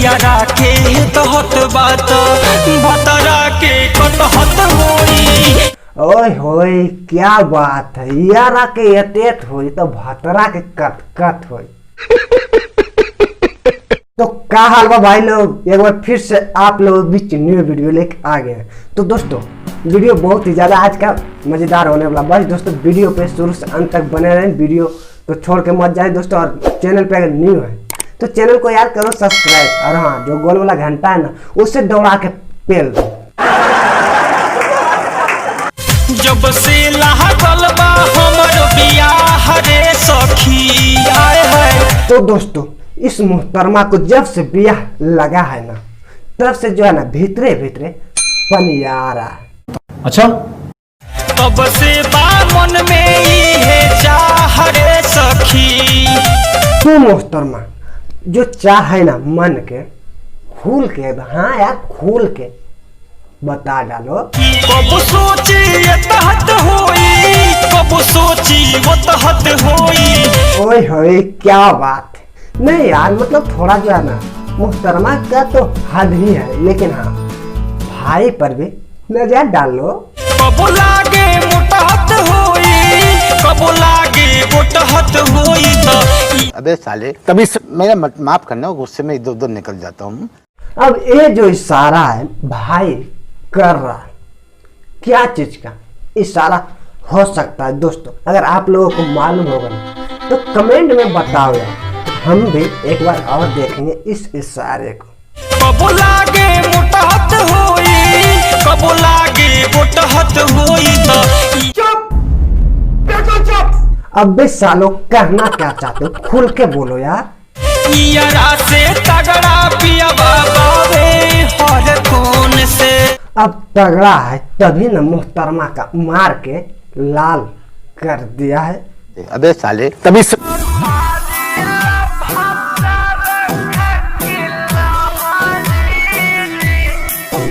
यारा के तहत बात भतरा के कटहत होई। ओए होए क्या बात है, यारा के यतेत होई तो भतरा के कट होई। तो क्या हाल बा भाई लोग, एक बार फिर से आप लोग बीच न्यू वीडियो लेके आ गए हैं। तो दोस्तों वीडियो बहुत ही ज़्यादा आज का मज़ेदार होने वाला। बस दोस्तों वीडियो पे शुरू से अंत तक बने रहें, वीडियो तो छोड़ के मत जाए दोस्तों। और चैनल पे अगर न्यू है तो चैनल को यार करो सब्सक्राइब, और हाँ जो गोल वाला घंटा है ना उससे दौड़ा के पेल दो। जब से लागल बा हमर बियाह रे सखी आए है। तो दोस्तों इस मुहतरमा को जब से ब्याह लगा है ना तब से जो है ना भीतरे भीतरे पनिया आ रहा है। अच्छा तब से मन में ये चाह रे सखी। तो मुहतरमा जो चाह है ना मन के खुल के, हाँ यार खुल के बता डालो। कब सोची ये तहत होई, कब सोची वो तहत होई। ओए होए क्या बात है। नहीं यार मतलब थोड़ा जो है ना मुहतरमा का तो हद ही है, लेकिन हाँ भाई पर भी नजर डालो। कब लागे मोटहत होई, कब लागे मोटहत होई। तो अबे साले तभी मेरा माफ करना, गुस्से में इधर उधर निकल जाता हूँ। अब ये जो इशारा है भाई कर रहा है, क्या चीज का इशारा हो सकता है दोस्तों? अगर आप लोगों को मालूम होगा तो कमेंट में बताओ यार, हम भी एक बार और देखेंगे इस इशारे को। कब लागे मोटहत होई, कब लागे मोटहत होई। तो चुप अब भी सालों कहना क्या चाहते हो खुल के बोलो यार। यारा से तगड़ा पिया बाबे हर खून से। अब तगड़ा है तभी न मुहतरमा का मार के लाल कर दिया है। अबे साले तभी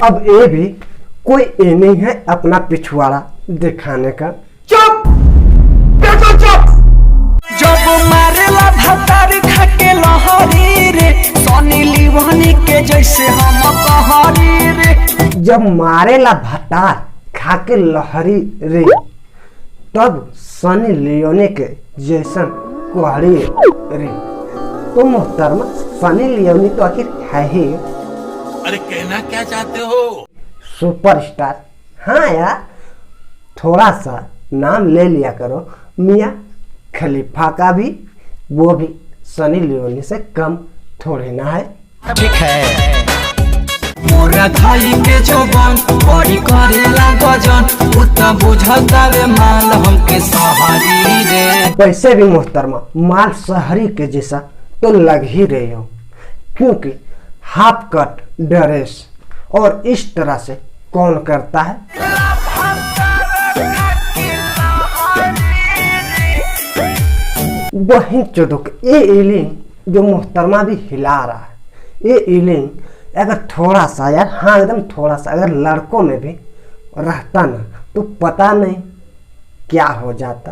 अब ये भी कोई ये नहीं है अपना पिछवाड़ा दिखाने का। चुप चुप। जब मारेला भतार खाके लहरी रे, सोनी लीवानी के जैसे हम कहरी रे। जब मारेला भतार खाके लहरी रे तब सनी लियोनी के जैसन कोहरी रे। तो मुहतरमा सनी लियोनी तो आखिर है ही। अरे कहना क्या चाहते हो? सुपरस्टार। हाँ यार थोड़ा सा नाम ले लिया करो, मियाँ खलीफा का भी, वो भी सनी लियोनी से कम थोड़े ना है। ठीक है मोरा खाई के जोबन बड़ी करेला गजन, उतना बुझता रे माल हमके सहारी रे। वैसे भी मुहतरमा माल शहरी के जैसा तो लग ही रही हो, क्योंकि हाफ कट ड्रेस और इस तरह से कौन करता है? वही चुदुक ये इलिंग जो मुहतरमा भी हिला रहा है, ये इलिंग अगर थोड़ा सा यार, हाँ एकदम थोड़ा सा अगर लड़कों में भी रहता ना तो पता नहीं क्या हो जाता।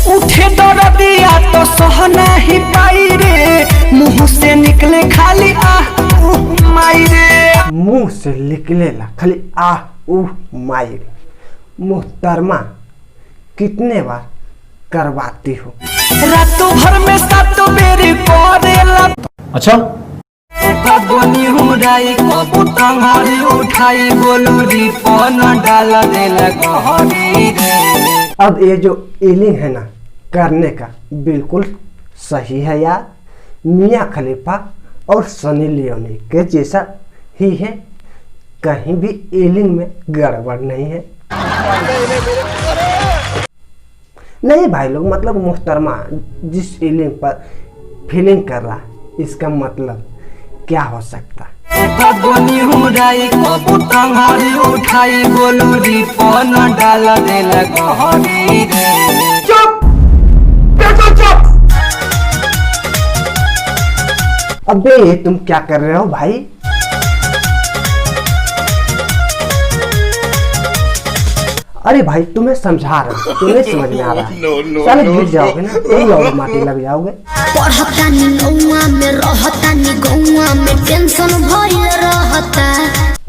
उठे दर्दिया तो सहना ही पाई रे, मुंह से निकले खाली आह माई रे। मुंह से निकलेला खाली आह उह माई रे। मुहतरमा कितने बार करवाती हो? रातों भर में सात बेरी करेला। अच्छा कबनी हुराई कबू टंगारी उठाई गोलूरी पन डाल देला गहरी रे। अब ये जो इलिंग है ना करने का बिल्कुल सही है यार, मियाँ खलीफा और सनी लियोनी के जैसा ही है, कहीं भी इलिंग में गड़बड़ नहीं है। नहीं भाई लोग मतलब मुहतरमा जिस इलिंग पर फीलिंग कर रहा है इसका मतलब क्या हो सकता है? कबनी हुराई कबू टंगारी उठाई गोलूरी पन डाल देला गहरी रे। चुप। अबे तुम क्या कर रहे हो भाई? अरे भाई तुम्हें समझा रहा हूँ, तुम्हें समझ में आ रहा है। साले गिर जाओगे ना, तुम लोग माटी लग जाओगे। पढ़ता नी गौआ में रहता नी गौआ में टेंशन भइल रहता।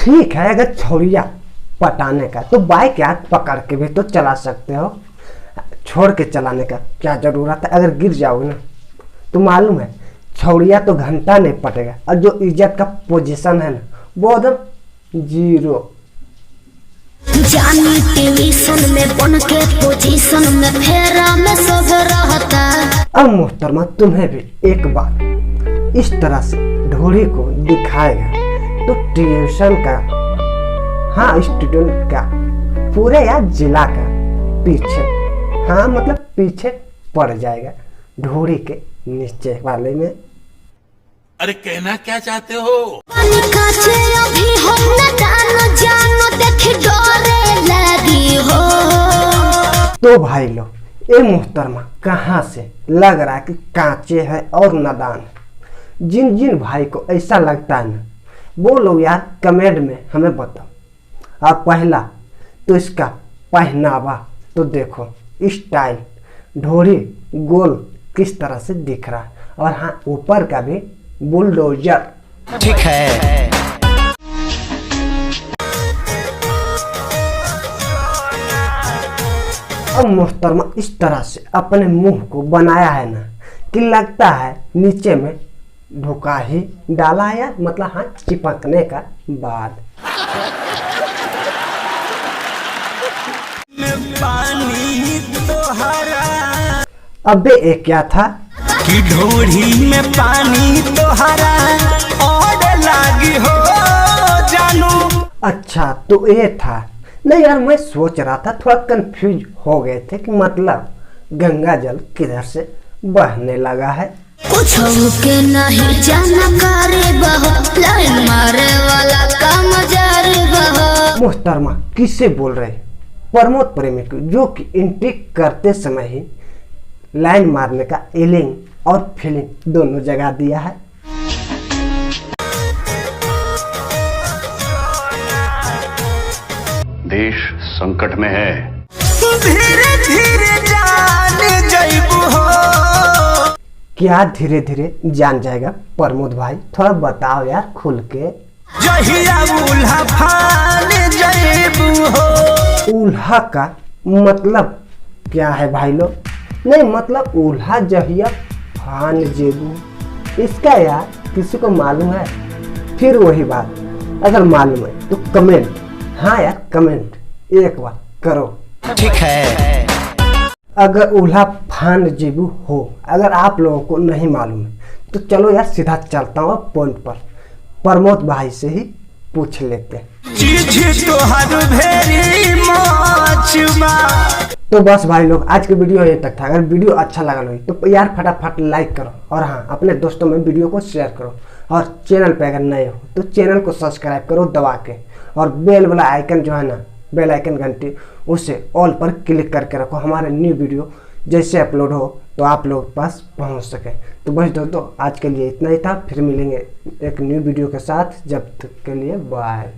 ठीक है, अगर छोड़िया पटाने का तो बाइक यार पकड़ के भी तो चला सकते हो, छोड़ के चलाने का क्या जरूरत है। अगर गिर जाओगे ना तो मालूम है छौड़िया तो घंटा नहीं पटेगा, और जो इज्जत का पोजीशन है ना वो एकदम 0। जानी टेंशन में बन के पोजीशन में फेरा में सब रहता। अब मोहतरमा तुम्हें भी एक बार इस तरह से ढोली को दिखाएगा तो ट्यूशन का, हाँ स्टूडेंट का, पूरे यार जिला का पीछे, हाँ मतलब पीछे पड़ जाएगा ढोली के नीचे वाले में। अरे कहना क्या चाहते हो? अभी हम न जानो देख डरे लगी हो। तो भाई लोग ये मोहतरमा कहाँ से लग रहा है कि कांचे है और नादान है। जिन जिन भाई को ऐसा लगता है ना वो लोग यार कमेंट में हमें बताओ। और पहला तो इसका पहनावा तो देखो, स्टाइल, ढोरी गोल किस तरह से दिख रहा है, और हाँ ऊपर का भी बुलडोजर। ठीक है। अब मोहतरमा इस तरह से अपने मुंह को बनाया है ना कि लगता है नीचे में ढुका ही डाला है यार, मतलब हाँ चिपकने का बाद। अबे ये क्या था कि ढोढ़ी में पानी तोहरा और लागी हो जानू। अच्छा तो ये था। नहीं यार मैं सोच रहा था, थोड़ा कंफ्यूज हो गए थे कि मतलब गंगा जल किधर से बहने लगा है। कुछ के नहीं जानकारी बहो, लाइन मारे वाला काम जारी बहो। मोहतरमा किससे बोल रहे? प्रमोद प्रेमी को, जो कि एंट्री करते समय ही लाइन मारने का एलिंग और फीलिंग दोनों जगह दिया है। देश संकट में है। धीरे धीरे जान जाइबू हो। क्या धीरे धीरे जान जाएगा प्रमोद भाई? थोड़ा बताओ यार खुल के। जहिया उल्हा फान जाइबू हो। उल्हा का मतलब क्या है भाई लोग? नहीं मतलब उल्हा जहिया फान जेबू, इसका यार किसी को मालूम है? फिर वही बात, अगर मालूम है तो कमेंट, हाँ यार कमेंट एक बार करो। ठीक है। अगर उल्हा फान जेबू हो, अगर आप लोगों को नहीं मालूम है तो चलो यार सीधा चलता हूँ पॉइंट पर, प्रमोद भाई से ही पूछ लेते हैं। तो बस भाई लोग आज के वीडियो यहीं तक था। अगर वीडियो अच्छा लगा हो तो यार फटाफट लाइक करो, और हाँ अपने दोस्तों में वीडियो को शेयर करो, और चैनल पे अगर नए हो तो चैनल को सब्सक्राइब करो दबा के, और बेल वाला आइकन जो है ना, बेल आइकन घंटी, उसे ऑल पर क्लिक करके रखो। हमारे न्यू वीडियो जैसे अपलोड हो तो आप लोग पास पहुंच सके। तो बस दोस्तों आज के लिए इतना ही था, फिर मिलेंगे एक न्यू वीडियो के साथ। जब तक के लिए बाय।